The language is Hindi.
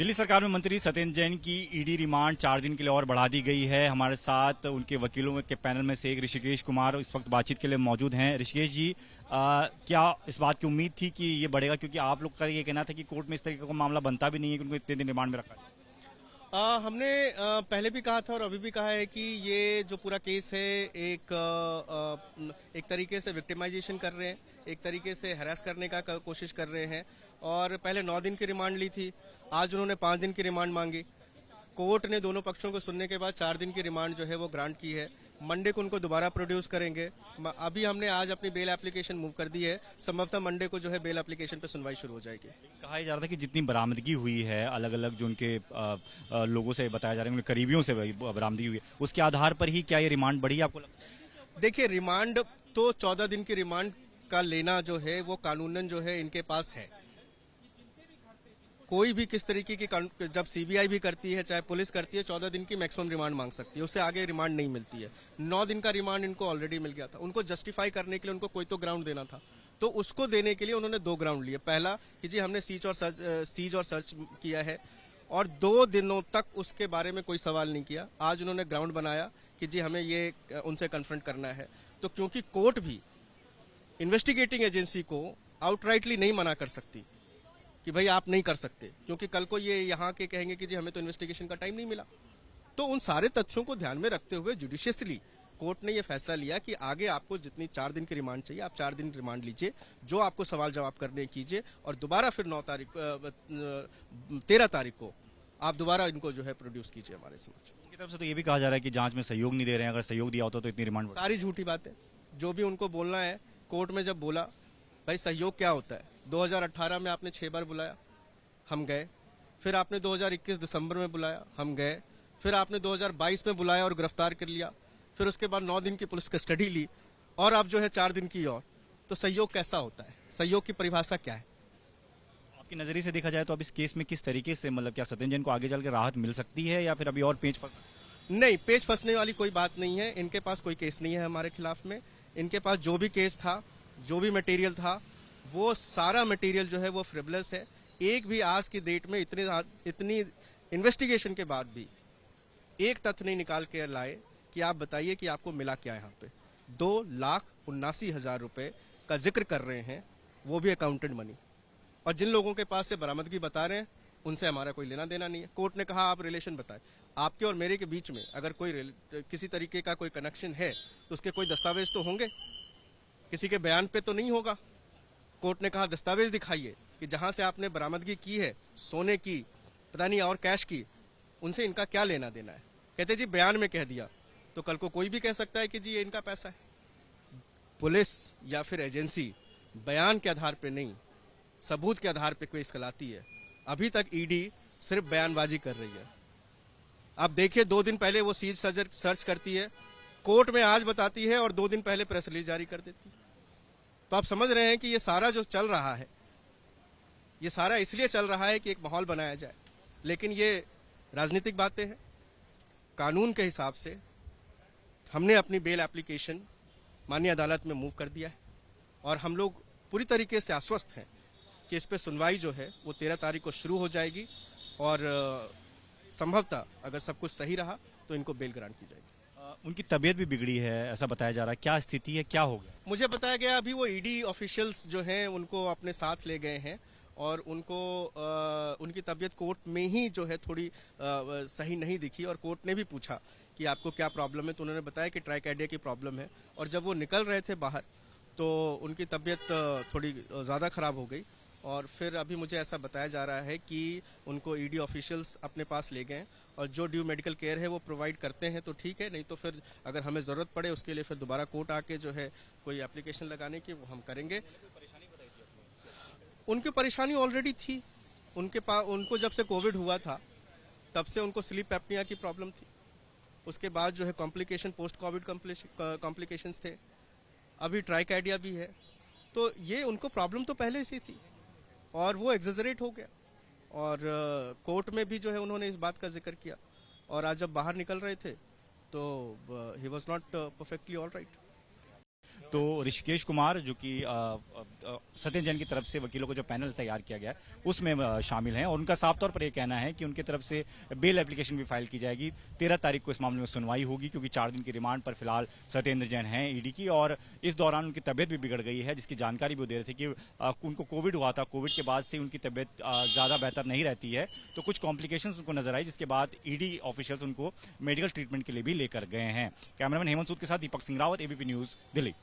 दिल्ली सरकार में मंत्री सत्येंद्र जैन की ईडी रिमांड 4 दिन के लिए और बढ़ा दी गई है। हमारे साथ उनके वकीलों के पैनल में से एक ऋषिकेश कुमार इस वक्त बातचीत के लिए मौजूद हैं। ऋषिकेश जी, क्या इस बात की उम्मीद थी कि ये बढ़ेगा, क्योंकि आप लोग का ये कहना था कि कोर्ट में इस तरीके का मामला बनता भी नहीं है कि उनको इतने दिन रिमांड में रखा है। हमने पहले भी कहा था और अभी भी कहा है कि ये जो पूरा केस है एक तरीके से विक्टिमाइजेशन कर रहे हैं, एक तरीके से हैरेस करने का कोशिश कर रहे हैं। और पहले 9 दिन की रिमांड ली थी, आज उन्होंने 5 दिन की रिमांड मांगी। कोर्ट ने दोनों पक्षों को सुनने के बाद 4 दिन की रिमांड जो है वो ग्रांट की है। मंडे को उनको दोबारा प्रोड्यूस करेंगे। अभी हमने आज अपनी बेल एप्लीकेशन मूव कर दी है। संभवतः मंडे को जो है बेल एप्लीकेशन पे सुनवाई शुरू हो जाएगी। कहा जा रहा था कि जितनी बरामदगी हुई है अलग अलग जो उनके लोगों से बताया जा रहा है, उनके करीबियों से बरामदगी हुई है, उसके आधार पर ही क्या ये रिमांड बढ़ी आपको लगता है? देखिए, रिमांड तो 14 दिन की रिमांड का लेना जो है वो कानूनन जो है इनके पास है। कोई भी किस तरीके की जब सीबीआई भी करती है, चाहे पुलिस करती है, 14 दिन की मैक्सिमम रिमांड मांग सकती है, उससे आगे रिमांड नहीं मिलती है। 9 दिन का रिमांड इनको ऑलरेडी मिल गया था। उनको जस्टिफाई करने के लिए उनको कोई तो ग्राउंड देना था, तो उसको देने के लिए उन्होंने 2 ग्राउंड लिए। पहला कि जी हमने सीज और सर्च किया है, और 2 दिनों तक उसके बारे में कोई सवाल नहीं किया। आज उन्होंने ग्राउंड बनाया कि जी हमें ये उनसे कन्फ्रंट करना है। तो क्योंकि कोर्ट भी इन्वेस्टिगेटिंग एजेंसी को आउटराइटली नहीं मना कर सकती कि भाई आप नहीं कर सकते, क्योंकि कल को ये यहाँ के कहेंगे कि जी हमें तो इन्वेस्टिगेशन का टाइम नहीं मिला। तो उन सारे तथ्यों को ध्यान में रखते हुए जुडिशियसली कोर्ट ने ये फैसला लिया कि आगे आपको जितनी 4 दिन की रिमांड चाहिए, आप 4 दिन रिमांड लीजिए, जो आपको सवाल जवाब करने कीजिए, और दोबारा फिर 13 तारीख को आप दोबारा इनको जो है प्रोड्यूस कीजिए हमारे समक्ष। उनकी तरफ से तो ये भी कहा जा रहा है कि जांच में सहयोग नहीं दे रहे हैं, अगर सहयोग दिया होता तो इतनी रिमांड। सारी झूठी बात है। जो भी उनको बोलना है, कोर्ट में जब बोला भाई सहयोग क्या होता है, 2018 में आपने 6 बार बुलाया, हम गए। फिर आपने 2021 दिसंबर में बुलाया, हम गए। फिर आपने 2022 में बुलाया और गिरफ्तार कर लिया। फिर उसके बाद 9 दिन की पुलिस कस्टडी ली, और अब जो है 4 दिन की और। तो सहयोग कैसा होता है? सहयोग की परिभाषा क्या है? आपके नजरिए से देखा जाए तो अब इस केस में किस तरीके से, मतलब क्या सत्येंद्र जैन को आगे चल के राहत मिल सकती है, या फिर अभी और पेच फंस? नहीं, पेच फंसने वाली कोई बात नहीं है। इनके पास कोई केस नहीं है हमारे खिलाफ में। इनके पास जो भी केस था, जो भी मटेरियल था, वो सारा मटेरियल जो है वो फ्रिवलेस है। एक भी आज की डेट में इतनी इन्वेस्टिगेशन के बाद भी एक तथ्य नहीं निकाल के लाए कि आप बताइए कि आपको मिला क्या यहाँ पे। 2,79,000 रुपए का जिक्र कर रहे हैं, वो भी अकाउंटेंट मनी। और जिन लोगों के पास से बरामदगी बता रहे हैं, उनसे हमारा कोई लेना देना नहीं है। कोर्ट ने कहा आप रिलेशन बताएं। आपके और मेरे के बीच में अगर कोई किसी तरीके का कोई कनेक्शन है, तो उसके कोई दस्तावेज तो होंगे, किसी के बयान पे तो नहीं होगा। कोर्ट ने कहा दस्तावेज दिखाइए कि जहां से आपने बरामदगी की है, सोने की, पता नहीं और कैश की, उनसे इनका क्या लेना देना है। कहते जी बयान में कह दिया, तो कल को कोई भी कह सकता है कि जी ये इनका पैसा है। पुलिस या फिर एजेंसी बयान के आधार पे नहीं, सबूत के आधार पे केस कहलाती है। अभी तक ईडी सिर्फ बयानबाजी कर रही है। आप देखिए, 2 दिन पहले वो सीज सर्च करती है, कोर्ट में आज बताती है, और 2 दिन पहले प्रेस रिलीज जारी कर देती है। तो आप समझ रहे हैं कि ये सारा जो चल रहा है, ये सारा इसलिए चल रहा है कि एक माहौल बनाया जाए। लेकिन ये राजनीतिक बातें हैं। कानून के हिसाब से हमने अपनी बेल एप्लीकेशन माननीय अदालत में मूव कर दिया है, और हम लोग पूरी तरीके से आश्वस्त हैं कि इस पर सुनवाई जो है वो 13 तारीख को शुरू हो जाएगी, और संभवतः अगर सब कुछ सही रहा तो इनको बेल ग्रांट की जाएगी। उनकी तबीयत भी बिगड़ी है ऐसा बताया जा रहा है, क्या स्थिति है, क्या हो गया? मुझे बताया गया अभी वो ईडी ऑफिशियल्स जो हैं उनको अपने साथ ले गए हैं, और उनको उनकी तबीयत कोर्ट में ही जो है थोड़ी सही नहीं दिखी, और कोर्ट ने भी पूछा कि आपको क्या प्रॉब्लम है, तो उन्होंने बताया कि ट्राइकार्डिया की प्रॉब्लम है। और जब वो निकल रहे थे बाहर, तो उनकी तबीयत थोड़ी ज़्यादा खराब हो गई, और फिर अभी मुझे ऐसा बताया जा रहा है कि उनको ईडी ऑफिशियल्स अपने पास ले गए, और जो ड्यू मेडिकल केयर है वो प्रोवाइड करते हैं तो ठीक है, नहीं तो फिर अगर हमें ज़रूरत पड़े उसके लिए फिर दोबारा कोर्ट आके जो है कोई एप्लीकेशन लगाने की, वो हम करेंगे। उनकी परेशानी ऑलरेडी थी। उनको जब से कोविड हुआ था तब से उनको स्लीप एपनिया की प्रॉब्लम थी। उसके बाद जो है कॉम्प्लिकेशन, पोस्ट कोविड कॉम्प्लिकेशंस थे। अभी ट्राइकार्डिया भी है। तो ये उनको प्रॉब्लम तो पहले से थी, और वो एग्जेजरेट हो गया, और कोर्ट में भी जो है उन्होंने इस बात का जिक्र किया, और आज जब बाहर निकल रहे थे तो he was not perfectly all right. तो ऋषिकेश कुमार जो कि सत्येंद्र जैन की तरफ से वकीलों को जो पैनल तैयार किया गया है उसमें शामिल हैं और उनका साफ तौर पर यह कहना है कि उनकी तरफ से बेल एप्लीकेशन भी फाइल की जाएगी। 13 तारीख को इस मामले में सुनवाई होगी क्योंकि 4 दिन की रिमांड पर फिलहाल सत्येंद्र जैन हैं ईडी की, और इस दौरान उनकी तबियत भी बिगड़ गई है, जिसकी जानकारी भी वो दे रहे थे कि उनको कोविड हुआ था। कोविड के बाद से उनकी तबियत ज़्यादा बेहतर नहीं रहती है, तो कुछ कॉम्प्लिकेशंस उनको नजर आई, जिसके बाद ईडी ऑफिशियल्स उनको मेडिकल ट्रीटमेंट के लिए भी लेकर गए हैं। कैमरामैन हेमंत सूद के साथ दीपक सिंह रावत, एबीपी न्यूज़, दिल्ली।